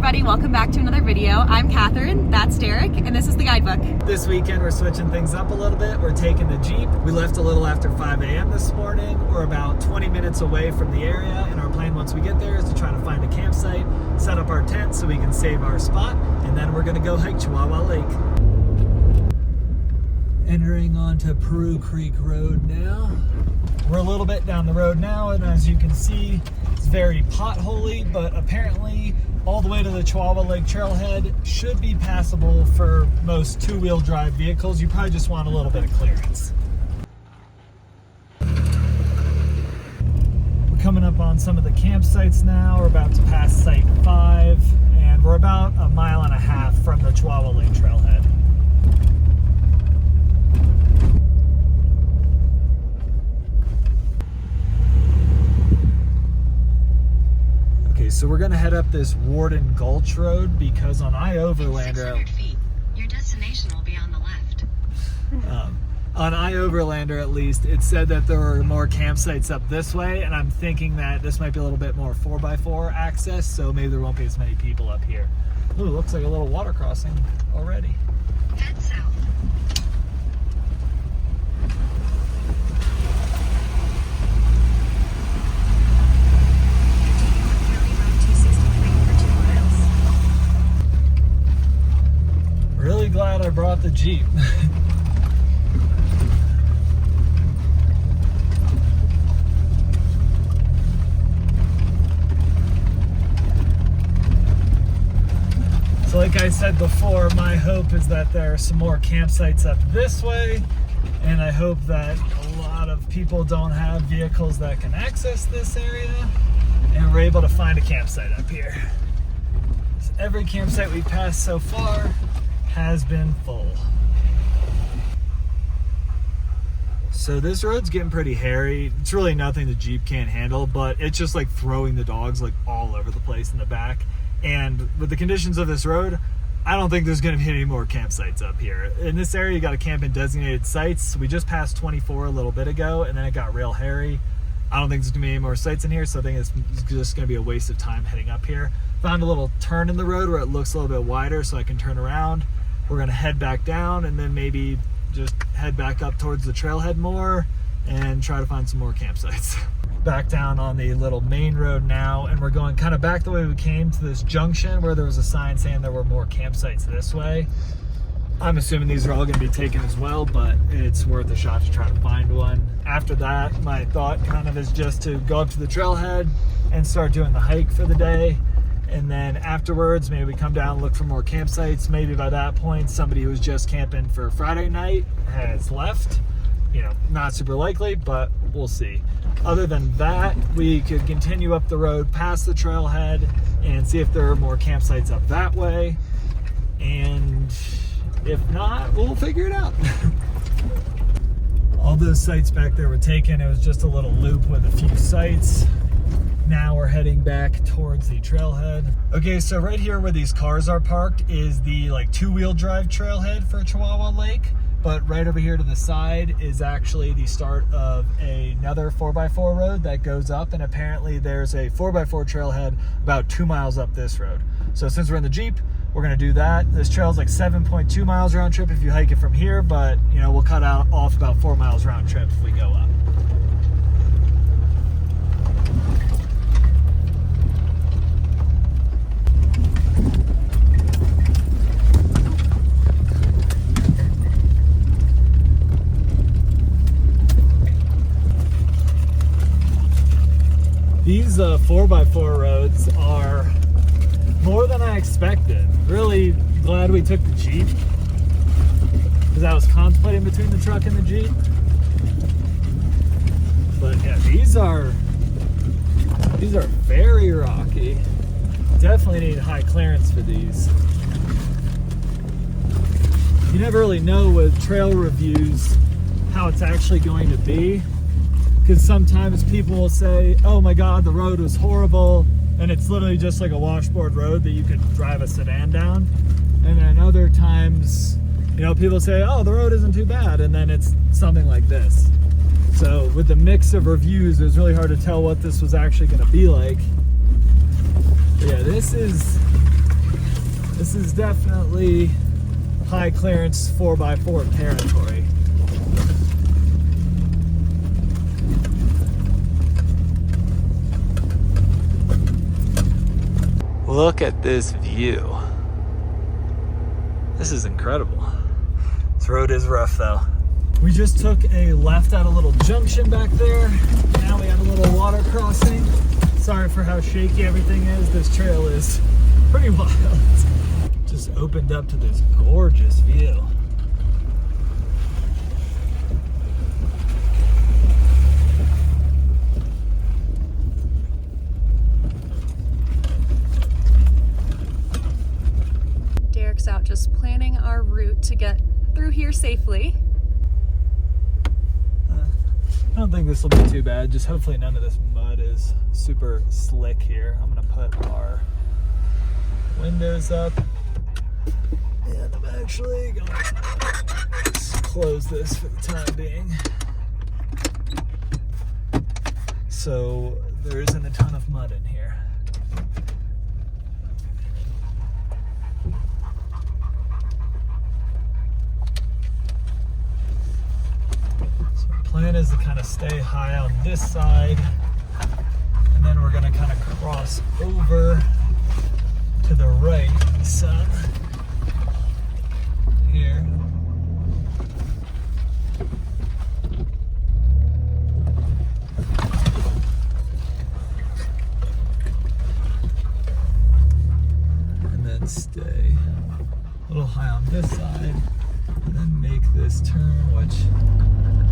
everybody, welcome back to another video. I'm Catherine, that's Derek, and this is the guidebook. This weekend we're switching things up a little bit. We're taking the Jeep. We left a little after 5 a.m. this morning. We're about 20 minutes away from the area, and our plan once we get there is to try to find a campsite, set up our tent so we can save our spot, and then we're gonna go hike Chihuahua Lake. Entering onto Peru Creek Road now. We're a little bit down the road now, and as you can see, it's very potholy, but apparently all the way to the Chihuahua Lake trailhead should be passable for most two-wheel drive vehicles. You probably just want a little bit of clearance. We're coming up on some of the campsites now. We're about to pass Site 5, and we're about a mile and a half from the Chihuahua Lake trailhead. So we're gonna head up this Warden Gulch Road because on I-Overlander, your destination will be on the left. On I-Overlander at least, it said that there were more campsites up this way, and I'm thinking that this might be a little bit more 4x4 access, so maybe there won't be as many people up here. Ooh, looks like a little water crossing already. Head south. Really glad I brought the Jeep. So like I said before, my hope is that there are some more campsites up this way, and I hope that a lot of people don't have vehicles that can access this area, and we're able to find a campsite up here. So every campsite we've passed so far has been full. So this road's getting pretty hairy. It's really nothing the Jeep can't handle, but it's just like throwing the dogs like all over the place in the back. And with the conditions of this road, I don't think there's gonna be any more campsites up here. In this area, you gotta camp in designated sites. We just passed 24 a little bit ago, and then it got real hairy. I don't think there's gonna be any more sites in here, so I think it's just gonna be a waste of time heading up here. Found a little turn in the road where it looks a little bit wider so I can turn around. We're gonna head back down and then maybe just head back up towards the trailhead more and try to find some more campsites. Back down on the little main road now, and we're going kind of back the way we came to this junction where there was a sign saying there were more campsites this way. I'm assuming these are all gonna be taken as well, but it's worth a shot to try to find one. After that, my thought kind of is just to go up to the trailhead and start doing the hike for the day. And then afterwards, maybe we come down and look for more campsites. Maybe by that point, somebody who was just camping for Friday night has left. You know, not super likely, but we'll see. Other than that, we could continue up the road past the trailhead and see if there are more campsites up that way. And if not, we'll figure it out. All those sites back there were taken. It was just a little loop with a few sites. Now we're heading back towards the trailhead. Okay, so right here where these cars are parked is the like two-wheel drive trailhead for Chihuahua Lake. But right over here to the side is actually the start of another 4x4 road that goes up, and apparently there's a 4x4 trailhead about 2 miles up this road. So since we're in the Jeep, we're gonna do that. This trail is like 7.2 miles round trip if you hike it from here, but you know, we'll cut off about 4 miles round trip if we go up. These 4x4 roads are more than I expected. Really glad we took the Jeep, because I was contemplating between the truck and the Jeep. But yeah, these are very rocky. Definitely need high clearance for these. You never really know with trail reviews how it's actually going to be, because sometimes people will say, oh my god, the road was horrible, and it's literally just like a washboard road that you could drive a sedan down. And then other times, you know, people say, oh, the road isn't too bad, and then it's something like this. So with the mix of reviews, it was really hard to tell what this was actually going to be like. But yeah, this is This is definitely high clearance 4x4 territory. Look at this view. This is incredible. This road is rough though. We just took a left at a little junction back there. Now we have a little water crossing. Sorry for how shaky everything is. This trail is pretty wild. Just opened up to this gorgeous view. Derek's out just planning our route to get through here safely. I don't think this will be too bad. Just hopefully none of this mud is super slick here. I'm gonna put our windows up. And I'm actually gonna close this for the time being. So there isn't a ton of mud in here. So the plan is to kind of stay high on this side, and then we're gonna kind of cross over to the right some here. And then stay a little high on this side, and then make this turn, which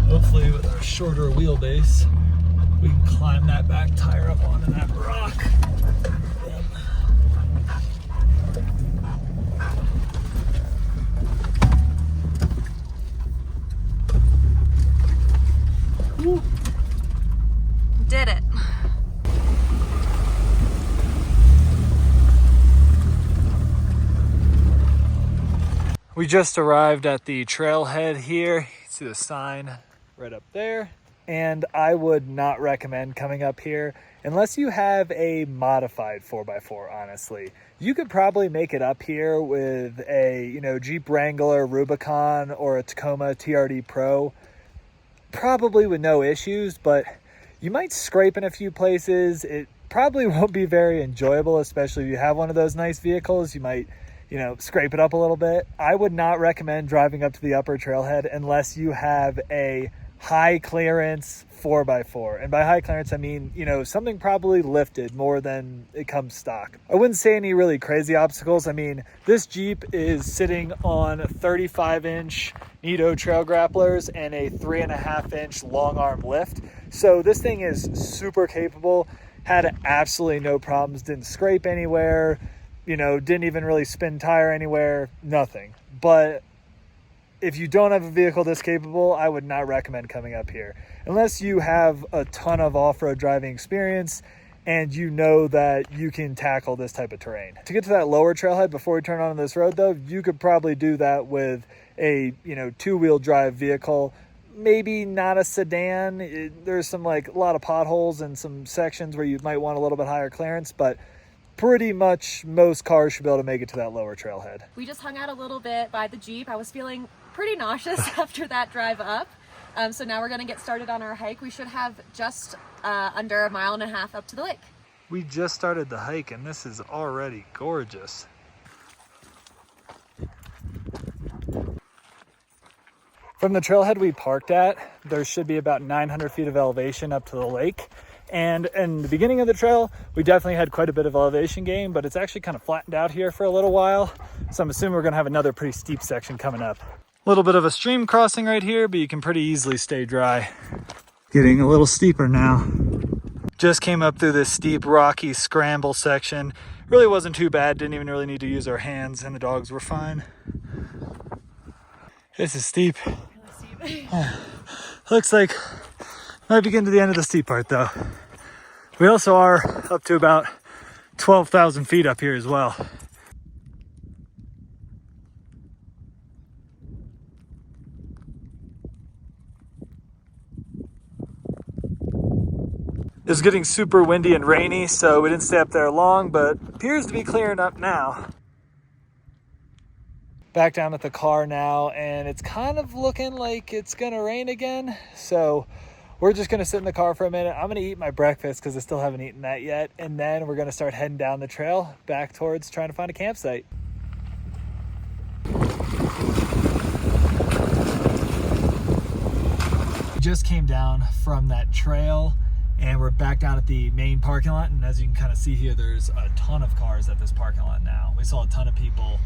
hopefully with our shorter wheelbase, we can climb that back tire up onto that rock. Woo. Did it. We just arrived at the trailhead here. You can see the sign right up there. And I would not recommend coming up here unless you have a modified 4x4, honestly. You could probably make it up here with a, Jeep Wrangler, Rubicon, or a Tacoma TRD Pro. Probably with no issues, but you might scrape in a few places. It probably won't be very enjoyable, especially if you have one of those nice vehicles. You might, scrape it up a little bit. I would not recommend driving up to the upper trailhead unless you have a high clearance 4x4. And by high clearance, I mean, something probably lifted more than it comes stock. I wouldn't say any really crazy obstacles. I mean, this Jeep is sitting on 35-inch Nito trail grapplers and a 3.5-inch long arm lift. So this thing is super capable, had absolutely no problems, didn't scrape anywhere, didn't even really spin tire anywhere, nothing. But if you don't have a vehicle this capable, I would not recommend coming up here unless you have a ton of off-road driving experience and you know that you can tackle this type of terrain. To get to that lower trailhead before we turn on this road though, you could probably do that with a, two-wheel drive vehicle, maybe not a sedan. There's some a lot of potholes and some sections where you might want a little bit higher clearance, but pretty much most cars should be able to make it to that lower trailhead. We just hung out a little bit by the Jeep. I was feeling pretty nauseous after that drive up. So now we're gonna get started on our hike. We should have just under 1.5 miles up to the lake. We just started the hike and this is already gorgeous. From the trailhead we parked at, there should be about 900 feet of elevation up to the lake. And in the beginning of the trail, we definitely had quite a bit of elevation gain, but it's actually kind of flattened out here for a little while. So I'm assuming we're gonna have another pretty steep section coming up. A little bit of a stream crossing right here, but you can pretty easily stay dry. Getting a little steeper now. Just came up through this steep, rocky scramble section. Really wasn't too bad, didn't even really need to use our hands, and the dogs were fine. This is steep. Looks like might be getting to the end of the steep part though. We also are up to about 12,000 feet up here as well. It was getting super windy and rainy, so we didn't stay up there long, but appears to be clearing up now. back down at the car now, and it's kind of looking like it's gonna rain again. So we're just gonna sit in the car for a minute. I'm gonna eat my breakfast because I still haven't eaten that yet. And then we're gonna start heading down the trail back towards trying to find a campsite. We just came down from that trail and we're back down at the main parking lot. And as you can kind of see here, there's a ton of cars at this parking lot now. We saw a ton of people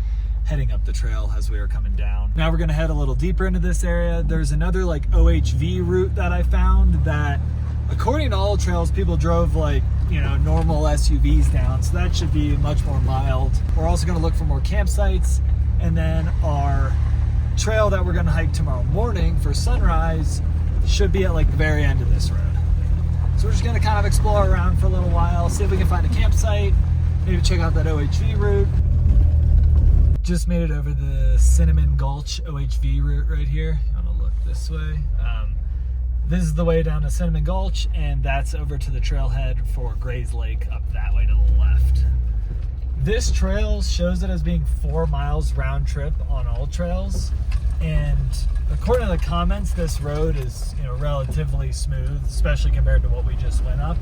heading up the trail as we were coming down. Now we're gonna head a little deeper into this area. There's another like OHV route that I found that, according to all trails, people drove like, you know, normal SUVs down. So that should be much more mild. We're also gonna look for more campsites. And then our trail that we're gonna hike tomorrow morning for sunrise should be at like the very end of this road. So we're just gonna kind of explore around for a little while, see if we can find a campsite, maybe check out that OHV route. Just made it over the Cinnamon Gulch OHV route right here. You wanna look this way. This is the way down to Cinnamon Gulch, and that's over to the trailhead for Gray's Lake up that way to the left. This trail shows it as being 4 miles round trip on all trails. And according to the comments, this road is, you know, relatively smooth, especially compared to what we just went up.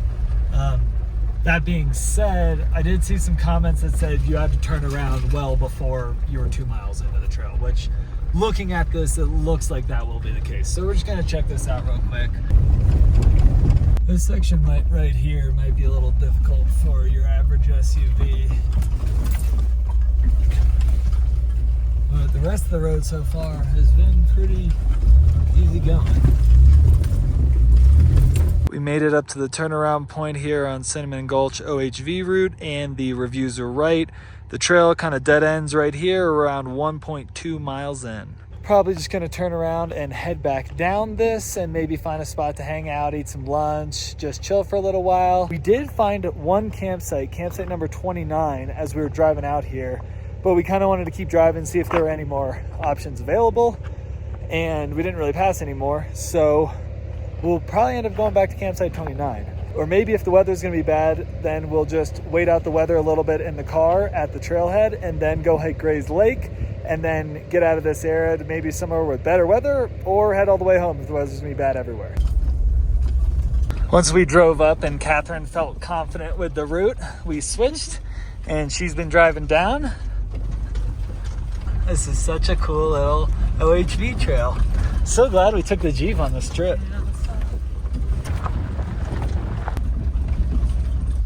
That being said, I did see some comments that said you had to turn around well before you were 2 miles into the trail, which looking at this, it looks like that will be the case. So we're just gonna check this out real quick. This section right here might be a little difficult for your average SUV. But the rest of the road so far has been pretty easy going. We made it up to the turnaround point here on Cinnamon Gulch OHV route, and the reviews are right. The trail kind of dead ends right here around 1.2 miles in. Probably just gonna turn around and head back down this and maybe find a spot to hang out, eat some lunch, just chill for a little while. We did find one campsite number 29 as we were driving out here, but we kind of wanted to keep driving, see if there were any more options available, and we didn't really pass any more. So we'll probably end up going back to campsite 29. Or maybe if the weather's gonna be bad, then we'll just wait out the weather a little bit in the car at the trailhead and then go hike Gray's Lake and then get out of this area to maybe somewhere with better weather, or head all the way home if the weather's gonna be bad everywhere. Once we drove up and Catherine felt confident with the route, we switched and she's been driving down. This is such a cool little OHV trail. So glad we took the Jeep on this trip.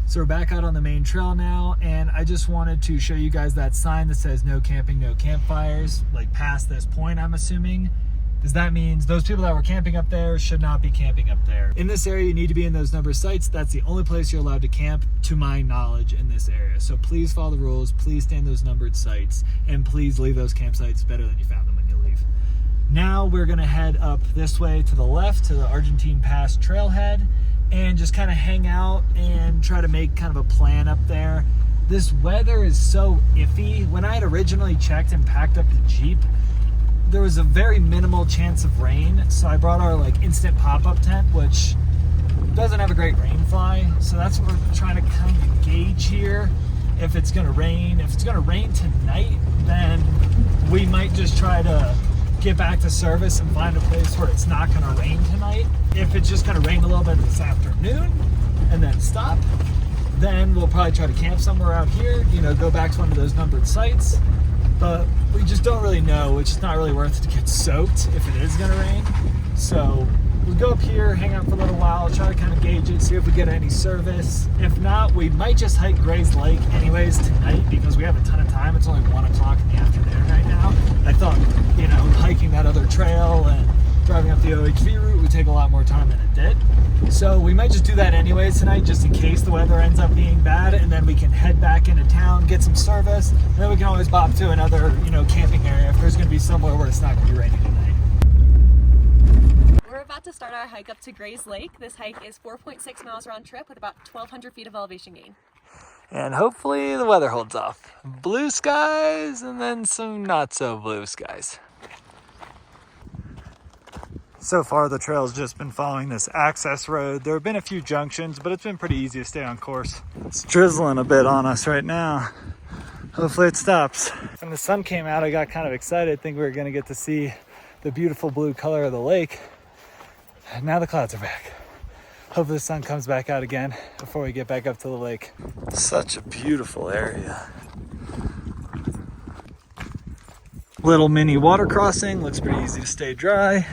So we're back out on the main trail now, and I just wanted to show you guys that sign that says no camping, no campfires, like past this point, I'm assuming, because that means those people that were camping up there should not be camping up there. In this area, you need to be in those numbered sites. That's the only place you're allowed to camp, to my knowledge, in this area. So please follow the rules, please stay in those numbered sites, and please leave those campsites better than you found them when you leave. Now we're gonna head up this way to the left to the Argentine Pass trailhead and just kind of hang out and try to make kind of a plan up there. This weather is so iffy. When I had originally checked and packed up the Jeep, there was a very minimal chance of rain. So I brought our like instant pop-up tent, which doesn't have a great rain fly. So that's what we're trying to kind of gauge here. If it's gonna rain, if it's gonna rain tonight, then we might just try to get back to service and find a place where it's not gonna rain tonight. If it's just gonna rain a little bit this afternoon and then stop, then we'll probably try to camp somewhere out here, you know, go back to one of those numbered sites. But we just don't really know. It's just not really worth it to get soaked if it is gonna rain. So we'll go up here, hang out for a little while, try to kind of gauge it, see if we get any service. If not, we might just hike Gray's Lake anyways tonight because we have a ton of time. It's only 1 o'clock in the afternoon right now. I thought, you know, hiking that other trail and driving up the OHV route would take a lot more time than it did. So we might just do that anyways tonight, just in case the weather ends up being bad, and then we can head back into town, get some service, and then we can always bop to another, you know, camping area if there's gonna be somewhere where it's not gonna be raining tonight. We're about to start our hike up to Gray's Lake. This hike is 4.6 miles round trip with about 1,200 feet of elevation gain. And hopefully the weather holds off. Blue skies and then some not so blue skies. So far the trail's just been following this access road. There have been a few junctions, but it's been pretty easy to stay on course. It's drizzling a bit on us right now. Hopefully it stops. When the sun came out, I got kind of excited, thinking we were gonna get to see the beautiful blue color of the lake. And now the clouds are back. Hopefully the sun comes back out again before we get back up to the lake. Such a beautiful area. Little mini water crossing, looks pretty easy to stay dry.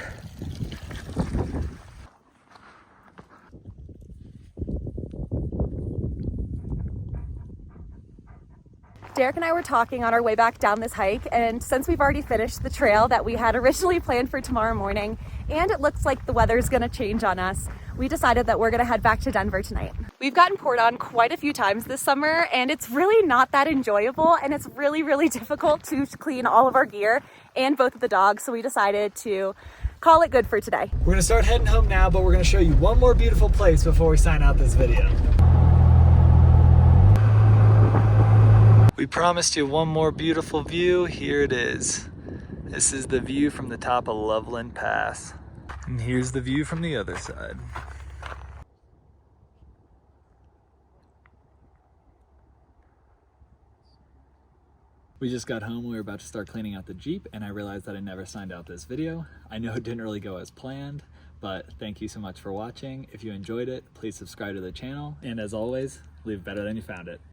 Derek and I were talking on our way back down this hike, and since we've already finished the trail that we had originally planned for tomorrow morning, and it looks like the weather's gonna change on us, we decided that we're gonna head back to Denver tonight. We've gotten poured on quite a few times this summer, and it's really not that enjoyable, and it's really, really difficult to clean all of our gear and both of the dogs, so we decided to call it good for today. We're gonna start heading home now, but we're gonna show you one more beautiful place before we sign out this video. We promised you one more beautiful view. Here it is. This is the view from the top of Loveland Pass. And here's the view from the other side. We just got home, we were about to start cleaning out the Jeep, and I realized that I never signed out this video. I know it didn't really go as planned, but thank you so much for watching. If you enjoyed it, please subscribe to the channel. And as always, leave better than you found it.